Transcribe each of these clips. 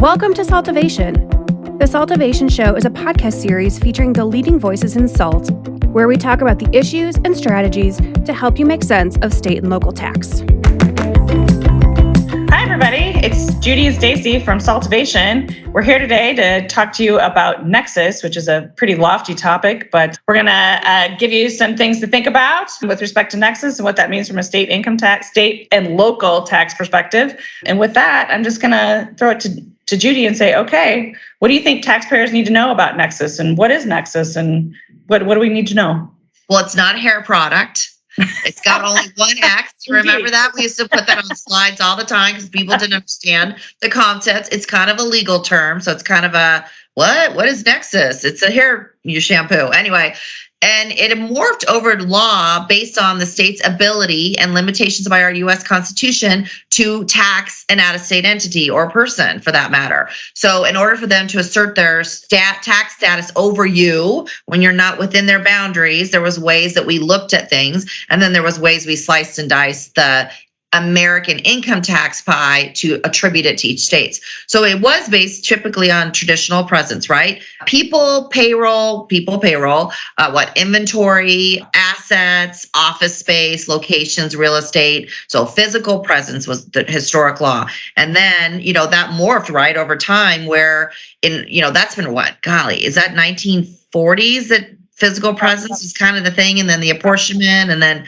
Welcome to Saltovation. The Saltovation Show is a podcast series featuring the leading voices in salt, where we talk about the issues and strategies to help you make sense of state and local tax. Hi, everybody. It's Judy and Stacey from Saltovation. We're here today to talk to you about Nexus, which is a pretty lofty topic, but we're going to give you some things to think about with respect to Nexus and what that means from a state income tax, state and local tax perspective. And with that, I'm just going to throw it to Judy and say, okay, what do you think taxpayers need to know about Nexus, and what is Nexus, and what do we need to know? Well, it's not a hair product. It's got only one X. Remember that? We used to put that on slides all the time because people didn't understand the concepts. It's kind of a legal term. So it's kind of a, what is Nexus? It's a hair shampoo. Anyway, and it morphed over law based on the state's ability and limitations by our U.S. Constitution to tax an out-of-state entity or person, for that matter. So in order for them to assert their tax status over you when you're not within their boundaries, there was ways that we looked at things, and then there was ways we sliced and diced the American income tax pie to attribute it to each state. So it was based typically on traditional presence, right? People, payroll, inventory, assets, office space, locations, real estate. So physical presence was the historic law. And then, that morphed right over time where that's been is that 1940s that physical presence is kind of the thing, and then the apportionment, and then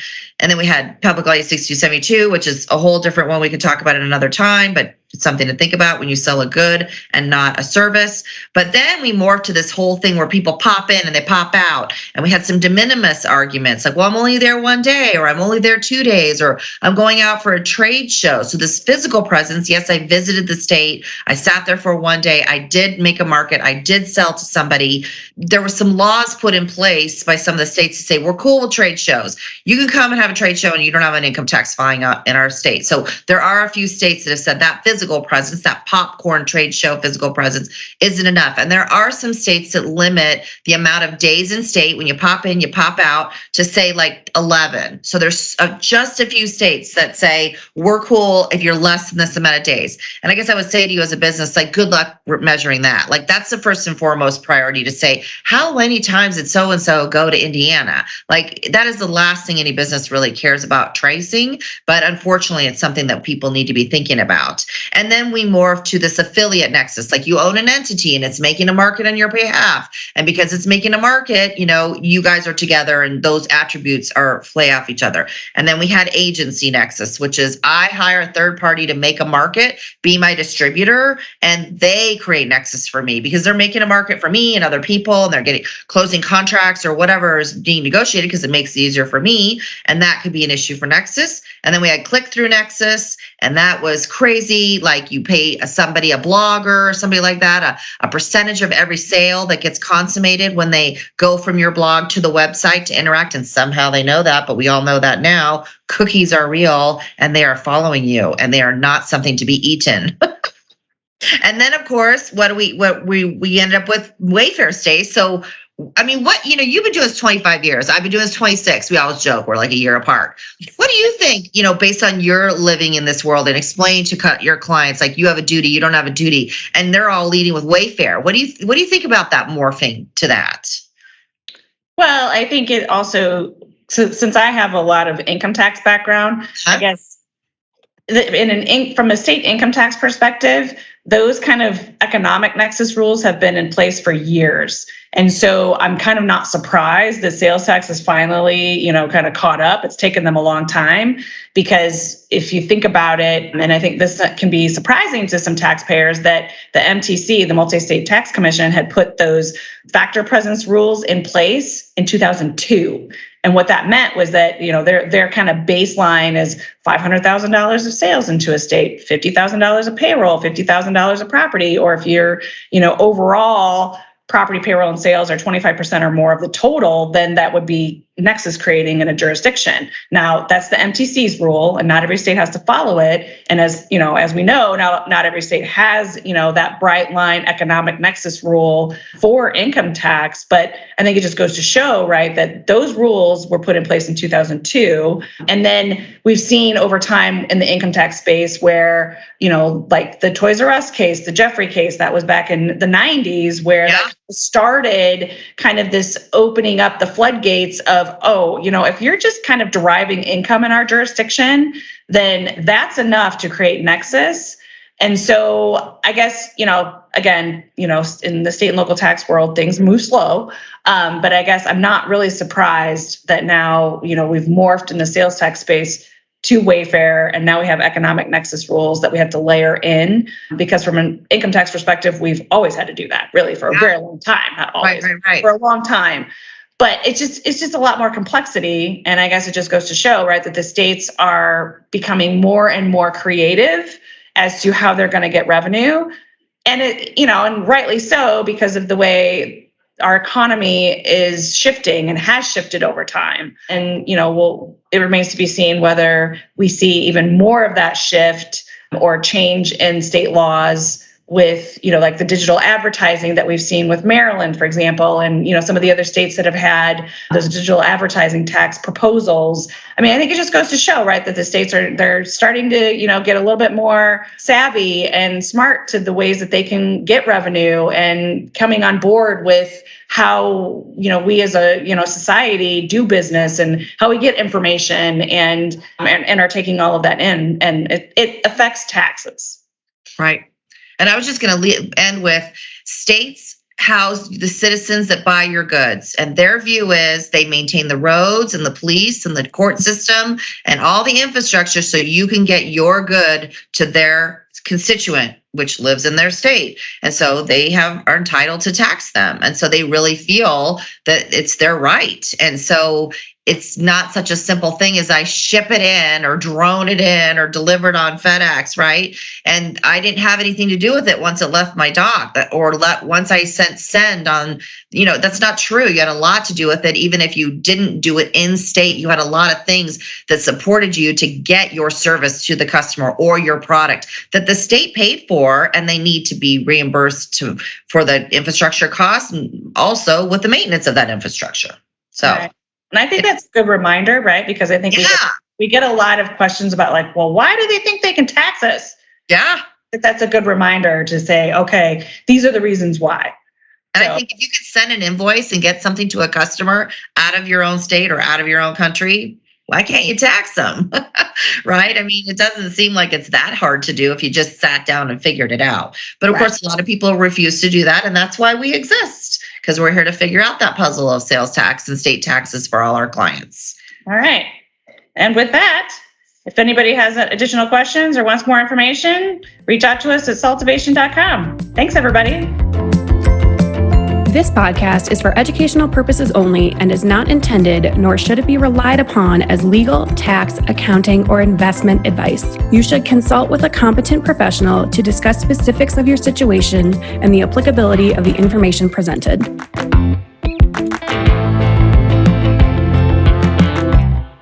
we had Public Law 6272, which is a whole different one we could talk about at another time, but it's something to think about when you sell a good and not a service. But then we morphed to this whole thing where people pop in and they pop out, and we had some de minimis arguments like, well, I'm only there one day, or I'm only there 2 days, or I'm going out for a trade show. So this physical presence, yes, I visited the state, I sat there for 1 day, I did make a market, I did sell to somebody. There were some laws put in place by some of the states to say, we're cool with trade shows. You can come and have a trade show and you don't have an income tax filing out in our state. So there are a few states that have said that physical presence, that popcorn trade show physical presence isn't enough. And there are some states that limit the amount of days in state when you pop in, you pop out, to say like 11. So there's just a few states that say we're cool if you're less than this amount of days. And I guess I would say to you as a business, like, good luck measuring that. Like, that's the first and foremost priority, to say, how many times did so-and-so go to Indiana? Like, that is the last thing any business really cares about tracing. But unfortunately, it's something that people need to be thinking about. And then we morph to this affiliate nexus, like you own an entity and it's making a market on your behalf. And because it's making a market, you guys are together and those attributes play off each other. And then we had agency nexus, which is I hire a third party to make a market, be my distributor, and they create nexus for me because they're making a market for me and other people, and they're closing contracts or whatever is being negotiated because it makes it easier for me. And that could be an issue for Nexus. And then we had click-through Nexus, and that was crazy. Like, you pay somebody, a blogger or somebody like that, a percentage of every sale that gets consummated when they go from your blog to the website to interact. And somehow they know that, but we all know that now. Cookies are real and they are following you, and they are not something to be eaten. And then, of course, we ended up with Wayfair Stace. So, I mean, you've been doing this 25 years. I've been doing this 26. We always joke we're like a year apart. What do you think, based on your living in this world and explaining to your clients, like, you have a duty, you don't have a duty, and they're all leading with Wayfair. What do you think about that morphing to that? Well, I think it also, since I have a lot of income tax background, I guess from a state income tax perspective, those kind of economic nexus rules have been in place for years. And so I'm kind of not surprised that sales tax is finally, kind of caught up. It's taken them a long time, because if you think about it, and I think this can be surprising to some taxpayers, that the MTC, the Multi-State Tax Commission, had put those factor presence rules in place in 2002. And what that meant was that, their kind of baseline is $500,000 of sales into a state, $50,000 of payroll, $50,000 of property, or if you're, overall property payroll and sales are 25% or more of the total, then that would be Nexus creating in a jurisdiction. Now, that's the MTC's rule, and not every state has to follow it. And as we know, now not every state has, that bright line economic nexus rule for income tax. But I think it just goes to show, right, that those rules were put in place in 2002. And then we've seen over time in the income tax space where, like the Toys R Us case, the Jeffrey case, that was back in the 90s, where that started kind of this opening up the floodgates of, if you're just kind of deriving income in our jurisdiction, then that's enough to create nexus. And so I guess, again, in the state and local tax world, things move slow. But I guess I'm not really surprised that now, we've morphed in the sales tax space to Wayfair, and now we have economic nexus rules that we have to layer in, because from an income tax perspective, we've always had to do that, really, for a very long time. Not always, right. For a long time. But it's just a lot more complexity. And I guess it just goes to show, right, that the states are becoming more and more creative as to how they're going to get revenue. And and rightly so, because of the way our economy is shifting and has shifted over time. And, it remains to be seen whether we see even more of that shift or change in state laws with, like the digital advertising that we've seen with Maryland, for example, and, some of the other states that have had those digital advertising tax proposals. I mean, I think it just goes to show, right, that the states they're starting to, get a little bit more savvy and smart to the ways that they can get revenue, and coming on board with how, we as a, society do business and how we get information and are taking all of that in, and it affects taxes. Right. And I was just going to end with states house the citizens that buy your goods. And their view is they maintain the roads and the police and the court system and all the infrastructure so you can get your good to their constituent, which lives in their state. And so they are entitled to tax them. And so they really feel that it's their right. And so it's not such a simple thing as I ship it in or drone it in or deliver it on FedEx, right? And I didn't have anything to do with it once it left my dock, once I send on, that's not true. You had a lot to do with it. Even if you didn't do it in state, you had a lot of things that supported you to get your service to the customer or your product that the state paid for, and they need to be reimbursed for the infrastructure costs and also with the maintenance of that infrastructure. So. Right. And I think that's a good reminder, right? Because I think we get a lot of questions about like, well, why do they think they can tax us? Yeah. That's a good reminder to say, okay, these are the reasons why. And I think if you could send an invoice and get something to a customer out of your own state or out of your own country, why can't you tax them? Right? I mean, it doesn't seem like it's that hard to do if you just sat down and figured it out. But of course, a lot of people refuse to do that. And that's why we exist, because we're here to figure out that puzzle of sales tax and state taxes for all our clients. All right. And with that, if anybody has additional questions or wants more information, reach out to us at saltovation.com. Thanks, everybody. This podcast is for educational purposes only and is not intended, nor should it be relied upon as legal, tax, accounting, or investment advice. You should consult with a competent professional to discuss specifics of your situation and the applicability of the information presented.